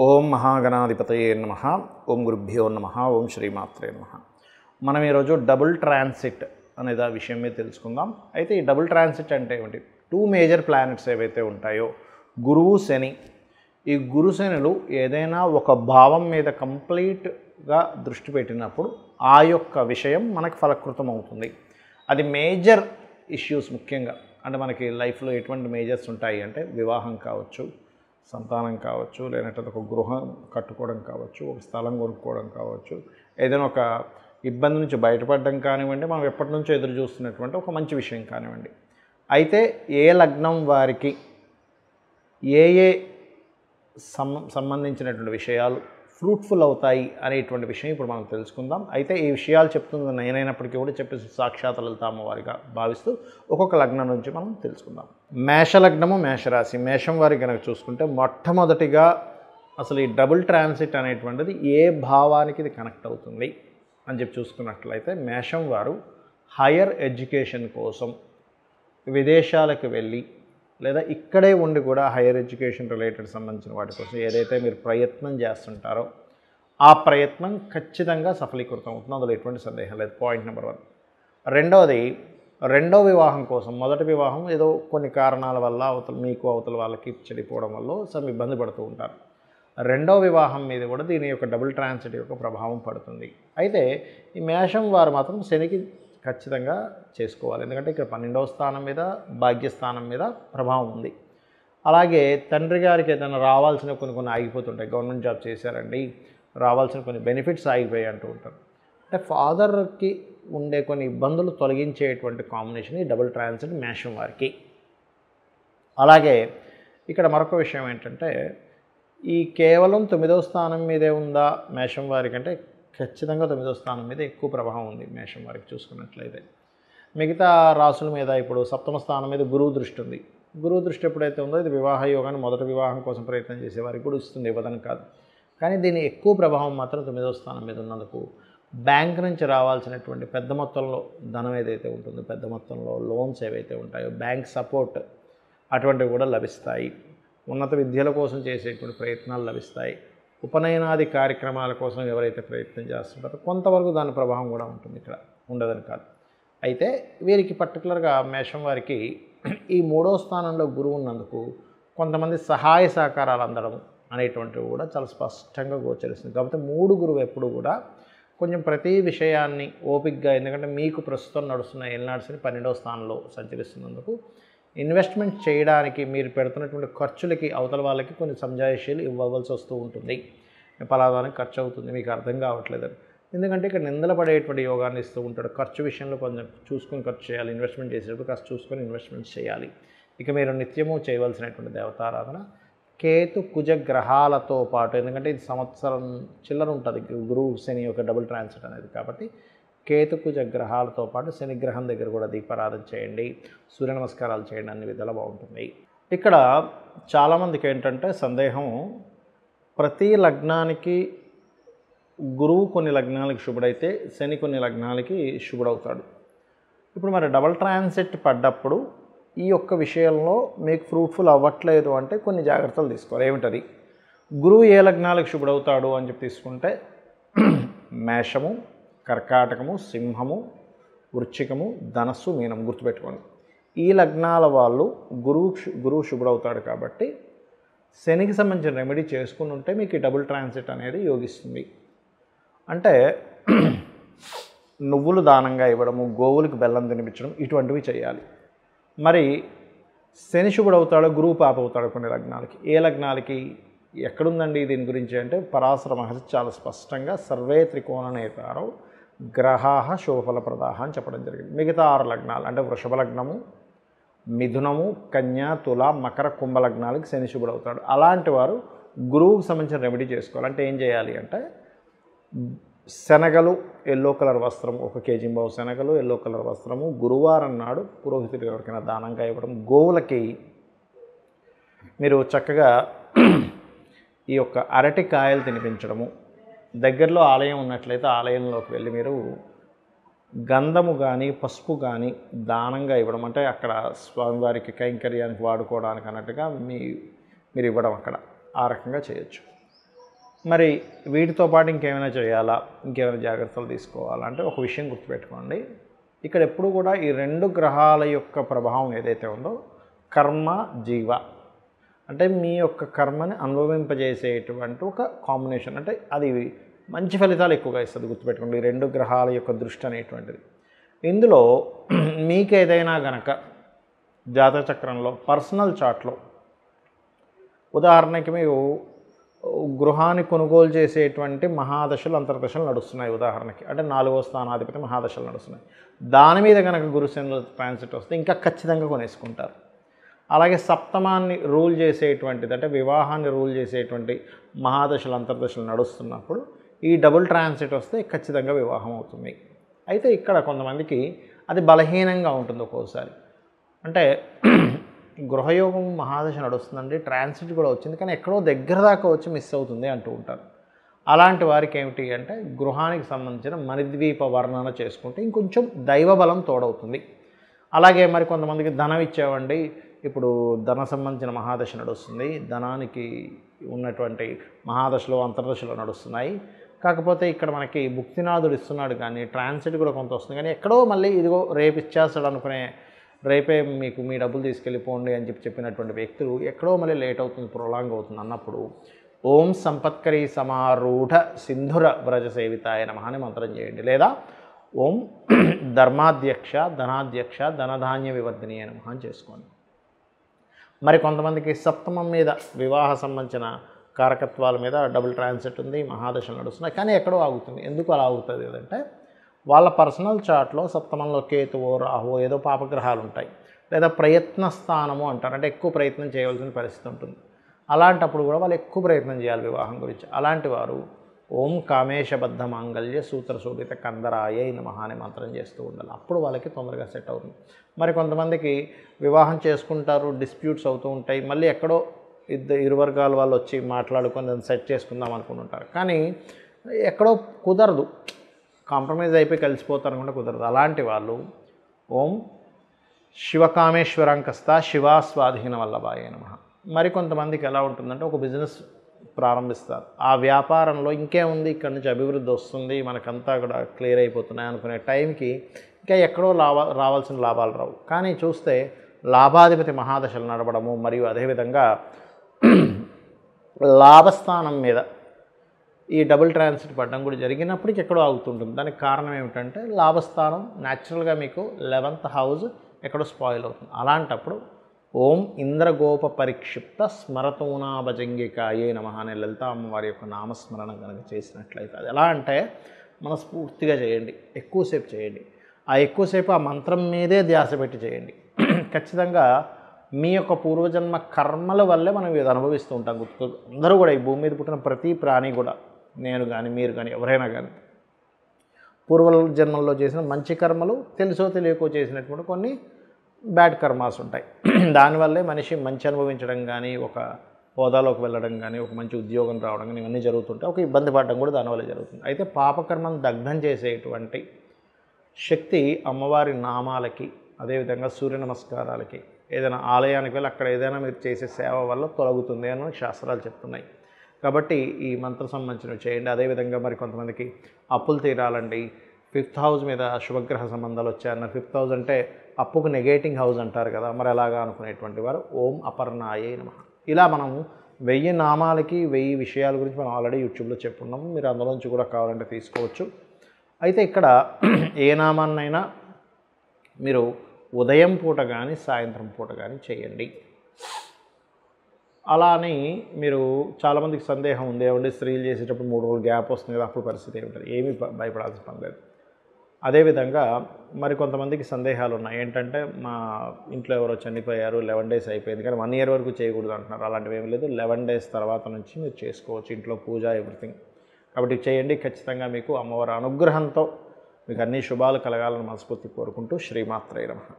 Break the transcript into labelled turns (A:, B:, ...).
A: ఓం మహాగణాధిపతయే నమః. ఓం గురుభ్యో నమః. ఓం శ్రీమాత్రే నమః. మనం ఈరోజు డబుల్ ట్రాన్సిట్ అనేది ఆ విషయం మీద తెలుసుకుందాం. అయితే ఈ డబుల్ ట్రాన్సిట్ అంటే ఏమిటి? టూ మేజర్ ప్లానెట్స్ ఏవైతే ఉంటాయో గురువు శని, ఈ గురు శనులు ఏదైనా ఒక భావం మీద కంప్లీట్గా దృష్టి పెట్టినప్పుడు ఆ యొక్క విషయం మనకు ఫలకృతం అవుతుంది. అది మేజర్ ఇష్యూస్ ముఖ్యంగా అంటే మనకి లైఫ్లో ఎటువంటి మేజర్స్ ఉంటాయి అంటే వివాహం కావచ్చు, సంతానం కావచ్చు, లేదంటే ఒక గృహం కట్టుకోవడం కావచ్చు, ఒక స్థలం కొనుక్కోవడం కావచ్చు, ఏదైనా ఒక ఇబ్బంది నుంచి బయటపడడం కానివ్వండి, మనం ఎప్పటి నుంచో ఎదురు చూస్తున్నటువంటి ఒక మంచి విషయం కానివ్వండి. అయితే ఏ లగ్నం వారికి ఏ ఏ సంబంధించినటువంటి విషయాలు ఫ్రూట్ఫుల్ అవుతాయి అనేటువంటి విషయం ఇప్పుడు మనం తెలుసుకుందాం. అయితే ఈ విషయాలు చెప్తుంది నేనైనప్పటికీ కూడా చెప్పేసి సాక్షాత్ లలిత అమ్మవారిగా భావిస్తూ ఒక్కొక్క లగ్నం నుంచి మనం తెలుసుకుందాం. మేషలగ్నము, మేషరాశి. మేషం వారి కనుక చూసుకుంటే మొట్టమొదటిగా అసలు ఈ డబుల్ ట్రాన్సిట్ అనేటువంటిది ఏ భావానికి ఇది కనెక్ట్ అవుతుంది అని చెప్పి చూసుకున్నట్లయితే మేషం వారు హయ్యర్ ఎడ్యుకేషన్ కోసం విదేశాలకు వెళ్ళి లేదా ఇక్కడే ఉండి కూడా హైయర్ ఎడ్యుకేషన్ రిలేటెడ్ సంబంధించిన వాటి కోసం ఏదైతే మీరు ప్రయత్నం చేస్తుంటారో ఆ ప్రయత్నం ఖచ్చితంగా సఫలీకృతం అవుతుంది, అందులో ఎటువంటి సందేహం లేదు. Point number 1. రెండవది, రెండో వివాహం కోసం. మొదటి వివాహం ఏదో కొన్ని కారణాల వల్ల అవతల వాళ్ళకి చెడిపోవడం వల్ల సమ్ ఇబ్బంది పడుతూ ఉంటారు. రెండో వివాహం మీద కూడా దీని యొక్క డబుల్ ట్రాన్సిట్ యొక్క ప్రభావం పడుతుంది. అయితే ఈ మేషం వారు మాత్రం శనికి ఖచ్చితంగా చేసుకోవాలి, ఎందుకంటే ఇక్కడ 12వ స్థానం మీద భాగ్యస్థానం మీద ప్రభావం ఉంది. అలాగే తండ్రి గారికి ఏదైనా రావాల్సిన కొన్ని ఆగిపోతుంటాయి. గవర్నమెంట్ జాబ్ చేశారండి, రావాల్సిన కొన్ని బెనిఫిట్స్ ఆగిపోయాయి అంటూ ఉంటారు. అంటే ఫాదర్కి ఉండే కొన్ని ఇబ్బందులు తొలగించేటువంటి కాంబినేషన్ ఈ డబుల్ ట్రాన్సిట్ మేషం వారికి. అలాగే ఇక్కడ మరొక విషయం ఏంటంటే ఈ కేవలం 9వ స్థానం మీదే ఉందా మేషం వారికి అంటే ఖచ్చితంగా 9వ స్థానం మీద ఎక్కువ ప్రభావం ఉంది మేషం వారికి చూసుకున్నట్లయితే. మిగతా రాసుల మీద ఇప్పుడు 7వ స్థానం మీద గురువు దృష్టి ఉంది. గురువు దృష్టి ఎప్పుడైతే ఉందో ఇది వివాహ యోగాన్ని మొదటి వివాహం కోసం ప్రయత్నం చేసే వారికి కూడా ఇస్తుంది, ఇవ్వదని కాదు. కానీ దీని ఎక్కువ ప్రభావం మాత్రం 9వ స్థానం మీద ఉన్నందుకు బ్యాంక్ నుంచి రావాల్సినటువంటి పెద్ద మొత్తంలో ధనం ఏదైతే ఉంటుందో, పెద్ద మొత్తంలో లోన్స్ ఏవైతే ఉంటాయో, బ్యాంక్ సపోర్ట్ అటువంటివి కూడా లభిస్తాయి. ఉన్నత విద్యల కోసం చేసేటువంటి ప్రయత్నాలు లభిస్తాయి. ఉపనయనాది కార్యక్రమాల కోసం ఎవరైతే ప్రయత్నం చేస్తుంటారో కొంతవరకు దాని ప్రభావం కూడా ఉంటుంది, ఇక్కడ ఉండదని కాదు. అయితే వీరికి పర్టికులర్గా మేషం వారికి ఈ 3వ స్థానంలో గురువు ఉన్నందుకు కొంతమంది సహాయ సహకారాలు అందడం అనేటువంటివి కూడా చాలా స్పష్టంగా గోచరిస్తుంది. కాబట్టి 3 గురువు ఎప్పుడు కూడా కొంచెం ప్రతి విషయాన్ని ఓపికగా, ఎందుకంటే మీకు ప్రస్తుతం నడుస్తున్న ఏలినాడ్స్ని 12వ స్థానంలో సంచరిస్తున్నందుకు ఇన్వెస్ట్మెంట్ చేయడానికి మీరు పెడుతున్నటువంటి ఖర్చులకి అవతల వాళ్ళకి కొన్ని సంజాయిషీలు ఇవ్వవలసి వస్తూ ఉంటుంది. పలాదానికి ఖర్చు అవుతుంది, మీకు అర్థం కావట్లేదని. ఎందుకంటే ఇక్కడ నిందల పడేటువంటి యోగాన్ని ఇస్తూ ఉంటాడు. ఖర్చు విషయంలో కొంచెం చూసుకొని ఖర్చు చేయాలి, ఇన్వెస్ట్మెంట్ చేసేటప్పుడు కాస్త చూసుకొని ఇన్వెస్ట్మెంట్ చేయాలి. ఇక మీరు నిత్యము చేయవలసినటువంటి దేవతారాధన కేతు కుజ గ్రహాలతో పాటు, ఎందుకంటే ఇది సంవత్సరం చిల్లర ఉంటుంది గురువు శని యొక్క డబుల్ ట్రాన్సిట్ అనేది. కాబట్టి కేతుకుజ గ్రహాలతో పాటు శనిగ్రహం దగ్గర కూడా దీపారాధన చేయండి, సూర్య నమస్కారాలు చేయండి, అన్ని విధాలు బాగుంటుంది. ఇక్కడ చాలామందికి ఏంటంటే సందేహం, ప్రతి లగ్నానికి గురువు కొన్ని లగ్నాలకి శుభుడైతే శని కొన్ని లగ్నాలకి శుభుడవుతాడు. ఇప్పుడు మరి డబుల్ ట్రాన్సిట్ పడ్డప్పుడు ఈ యొక్క విషయంలో మీకు ఫ్రూట్ఫుల్ అవ్వట్లేదు అంటే కొన్ని జాగ్రత్తలు తీసుకోవాలి. ఏమిటది? గురువు ఏ లగ్నాలకు శుభుడవుతాడు అని చెప్పి తీసుకుంటే మేషము, కర్కాటకము, సింహము, వృశ్చికము, ధనస్సు, మీనం గుర్తుపెట్టుకోండి. ఈ లగ్నాల వాళ్ళు గురువు శుభుడవుతాడు. కాబట్టి శనికి సంబంధించిన రెమెడీ చేసుకుని ఉంటే మీకు ఈ డబుల్ ట్రాన్సిట్ అనేది యోగిస్తుంది. అంటే నువ్వులు దానంగా ఇవ్వడము, గోవులకు బెల్లం తినిపించడం, ఇటువంటివి చేయాలి. మరి శని శుభుడవుతాడో గురువు పాప అవుతాడు కొన్ని లగ్నాలకి. ఏ లగ్నాలకి ఎక్కడుందండి దీని గురించి అంటే పరాశర మహర్షి చాలా స్పష్టంగా సర్వే త్రికోణ నేతారో గ్రహాః శుభఫలప్రదాః అని చెప్పడం జరిగింది. మిగతా 6 లగ్నాలు అంటే వృషభ లగ్నము, మిథునము, కన్యా, తుల, మకర, కుంభ లగ్నాలకి శని శుభుడవుతాడు. అలాంటి వారు గురువుకు సంబంధించిన రెమెడీ చేసుకోవాలి. అంటే ఏం చేయాలి అంటే శనగలు, ఎల్లో కలర్ వస్త్రము, 1 kg శనగలు, ఎల్లో కలర్ వస్త్రము గురువారం నాడు పురోహితుడికి ఎవరికైనా దానంగా ఇవ్వడం, గోవులకి మీరు చక్కగా ఈ యొక్క అరటికాయలు తినిపించడము, దగ్గరలో ఆలయం ఉన్నట్లయితే ఆలయంలోకి వెళ్ళి మీరు గంధము కానీ పసుపు కానీ దానంగా ఇవ్వడం, అంటే అక్కడ స్వామివారికి కైంకర్యానికి వాడుకోవడానికి అన్నట్టుగా మీరు ఇవ్వడం అక్కడ ఆ రకంగా చేయొచ్చు. మరి వీటితో పాటు ఇంకేమైనా చేయాలా, ఇంకేమైనా జాగ్రత్తలు తీసుకోవాలా అంటే ఒక విషయం గుర్తుపెట్టుకోండి. ఇక్కడ ఎప్పుడు కూడా ఈ 2 గ్రహాల యొక్క ప్రభావం ఏదైతే ఉందో కర్మ, జీవ అంటే మీ యొక్క కర్మని అనుభవింపజేసేటువంటి ఒక కాంబినేషన్. అంటే అది మంచి ఫలితాలు ఎక్కువగా ఇస్తుంది. గుర్తుపెట్టుకోండి, ఈ 2 గ్రహాల యొక్క దృష్టి అనేటువంటిది. ఇందులో మీకేదైనా గనక జాతక చక్రంలో పర్సనల్ చార్ట్లో ఉదాహరణకి మీరు గృహాన్ని కొనుగోలు చేసేటువంటి మహాదశలు అంతర్దశలు నడుస్తున్నాయి ఉదాహరణకి, అంటే 4వ స్థానాధిపతి మహాదశలు నడుస్తున్నాయి. దాని మీద కనుక గురుశనుల ట్రాన్సిట్ వస్తే ఇంకా ఖచ్చితంగా కొనేసుకుంటారు. అలాగే సప్తమాన్ని రూల్ చేసేటువంటిది అంటే వివాహాన్ని రూల్ చేసేటువంటి మహాదశలు అంతర్దశలు నడుస్తున్నప్పుడు ఈ డబుల్ ట్రాన్సిట్ వస్తే ఖచ్చితంగా వివాహం అవుతుంది. అయితే ఇక్కడ కొంతమందికి అది బలహీనంగా ఉంటుంది ఒక్కోసారి. అంటే గృహయోగం మహాదశ నడుస్తుందండి, ట్రాన్సిట్ కూడా వచ్చింది, కానీ ఎక్కడో దగ్గర దాకా వచ్చి మిస్ అవుతుంది అంటూ ఉంటారు. అలాంటి వారికి ఏమిటి అంటే గృహానికి సంబంధించిన మణిద్వీప వర్ణన చేసుకుంటే ఇంకొంచెం దైవబలం తోడవుతుంది. అలాగే మరి కొంతమందికి ధనం ఇచ్చేవండి, ఇప్పుడు ధన సంబంధించిన మహాదశ నడుస్తుంది, ధనానికి ఉన్నటువంటి మహాదశలో అంతర్దశలో నడుస్తున్నాయి. కాకపోతే ఇక్కడ మనకి భుక్తినాథుడు ఇస్తున్నాడు కానీ ట్రాన్సిట్ కూడా కొంత వస్తుంది, కానీ ఎక్కడో మళ్ళీ ఇదిగో రేపు ఇచ్చేస్తాడు అనుకునే, రేపే మీకు మీ డబ్బులు తీసుకెళ్ళిపోండి అని చెప్పినటువంటి వ్యక్తులు ఎక్కడో మళ్ళీ లేట్ అవుతుంది, ప్రొలాంగ్ అవుతుంది అన్నప్పుడు ఓం సంపత్కరీ సమారూఢ సింధుర వ్రజ సేవితాయ నమః అని మంత్రం చేయండి. లేదా ఓం ధర్మాధ్యక్ష ధనాధ్యక్ష ధనధాన్య వివర్ధిని అని నమః అని చేసుకోండి. మరి కొంతమందికి సప్తమం మీద వివాహ సంబంధించిన కారకత్వాల మీద డబుల్ ట్రాన్సిట్ ఉంది, మహాదశలు నడుస్తున్నాయి, కానీ ఎక్కడో ఆగుతుంది. ఎందుకు అలా ఆగుతుంది అంటే వాళ్ళ పర్సనల్ చార్ట్లో సప్తమంలో కేతువో రాహువో ఏదో పాపగ్రహాలు ఉంటాయి, లేదా ప్రయత్న స్థానము అంటారు, అంటే ఎక్కువ ప్రయత్నం చేయవలసిన పరిస్థితి ఉంటుంది. అలాంటప్పుడు కూడా వాళ్ళు ఎక్కువ ప్రయత్నం చేయాలి వివాహం గురించి. అలాంటి వారు ఓం కామేశబద్ధ మాంగళ్య సూత్రశోభిత కందరాయ నమః అనే మంత్రం చేస్తూ ఉండాలి. అప్పుడు వాళ్ళకి తొందరగా సెట్ అవుతుంది. మరి కొంతమందికి వివాహం చేసుకుంటారు, డిస్ప్యూట్స్ అవుతూ ఉంటాయి, మళ్ళీ ఎక్కడో ఇరు వర్గాల వాళ్ళు వచ్చి మాట్లాడుకొని దాన్ని సెట్ చేసుకుందాం అనుకుంటుంటారు, కానీ ఎక్కడో కుదరదు, కాంప్రమైజ్ అయిపోయి కలిసిపోతారు అనుకుంటే కుదరదు. అలాంటి వాళ్ళు ఓం శివకామేశ్వరంకస్త శివాస్వాధీన వల్లభాయ నమః. మరి కొంతమందికి ఎలా ఉంటుందంటే ఒక బిజినెస్ ప్రారంభిస్తారు, ఆ వ్యాపారంలో ఇంకేముంది ఇక్కడ నుంచి అభివృద్ధి వస్తుంది, మనకంతా కూడా క్లియర్ అయిపోతున్నాయి అనుకునే టైంకి ఇంకా ఎక్కడో రావాల్సిన లాభాలు రావు. కానీ చూస్తే లాభాధిపతి మహాదశలు నడవడము మరియు అదేవిధంగా లాభస్థానం మీద ఈ డబుల్ ట్రాన్సిట్ పడడం కూడా జరిగినప్పటికీ ఎక్కడో ఆగుతుంటుంది. దానికి కారణం ఏమిటంటే లాభస్థానం న్యాచురల్గా మీకు 11th హౌస్ ఎక్కడో స్పాయిల్ అవుతుంది. అలాంటప్పుడు ఓం ఇంద్రగోప పరిక్షిప్త స్మరతూనాభజంగికాయే నమః అనే లలిత అమ్మవారి యొక్క నామస్మరణ కనుక చేసినట్లయితే అది ఎలా అంటే మనస్ఫూర్తిగా చేయండి, ఎక్కువసేపు చేయండి. ఆ ఎక్కువసేపు ఆ మంత్రం మీదే ధ్యాస పెట్టి చేయండి. ఖచ్చితంగా మీ యొక్క పూర్వజన్మ కర్మల వల్లే మనం ఇది అనుభవిస్తూ ఉంటాం. అందరూ కూడా ఈ భూమి మీద పుట్టిన ప్రతి ప్రాణి కూడా, నేను కానీ మీరు కానీ ఎవరైనా కానీ పూర్వజన్మల్లో చేసిన మంచి కర్మలు, తెలుసో తెలియకో చేసినటువంటి కొన్ని బ్యాడ్ కర్మాస్ ఉంటాయి. దానివల్లే మనిషి మంచి అనుభవించడం కానీ, ఒక హోదాలోకి వెళ్ళడం కానీ, ఒక మంచి ఉద్యోగం రావడం కానీ ఇవన్నీ జరుగుతుంటాయి. ఒక ఇబ్బంది పడడం కూడా దానివల్ల జరుగుతుంది. అయితే పాపకర్మను దగ్ధం చేసేటువంటి శక్తి అమ్మవారి నామాలకి, అదేవిధంగా సూర్య నమస్కారాలకి, ఏదైనా ఆలయానికి వెళ్ళి అక్కడ ఏదైనా మీరు చేసే సేవ వల్ల తొలగుతుంది అని శాస్త్రాలు చెప్తున్నాయి. కాబట్టి ఈ మంత్ర సంబంధించినవి చేయండి. అదేవిధంగా మరి కొంతమందికి అప్పులు తీరాలండి, 5th హౌస్ మీద శుభగ్రహ సంబంధాలు వచ్చాయన్నారు. 5th హౌస్ అంటే అప్పుకు నెగేటింగ్ హౌస్ అంటారు కదా, మరి అలాగా అనుకునేటువంటి వారు ఓం అపర్ణాయే నమః. ఇలా మనం 1000 నామాలకి 1000 విషయాల గురించి మనం ఆల్రెడీ యూట్యూబ్లో చెప్పుకున్నాము. మీరు అందులోంచి కూడా కావాలంటే తీసుకోవచ్చు. అయితే ఇక్కడ ఏ నామాన్నైనా మీరు ఉదయం పూట కానీ సాయంత్రం పూట కానీ చేయండి. అలా అని మీరు చాలామందికి సందేహం ఉంది, ఏమంటే స్త్రీలు చేసేటప్పుడు 3 రోజులు గ్యాప్ వస్తుంది కదా, అప్పుడు పరిస్థితి ఏమిటది? ఏమీ భయపడాల్సిన పని లేదు. అదేవిధంగా మరి కొంతమందికి సందేహాలు ఉన్నాయి. ఏంటంటే మా ఇంట్లో ఎవరో చనిపోయారు, 11 days అయిపోయింది, కానీ 1 year వరకు చేయకూడదు అంటున్నారు. అలాంటివి ఏమీ లేదు. 11 days తర్వాత నుంచి మీరు చేసుకోవచ్చు, ఇంట్లో పూజ ఎవ్రీథింగ్. కాబట్టి చేయండి. ఖచ్చితంగా మీకు అమ్మవారి అనుగ్రహంతో మీకు అన్ని శుభాలు కలగాలని మనస్ఫూర్తి కోరుకుంటూ శ్రీమాత్రే నమః.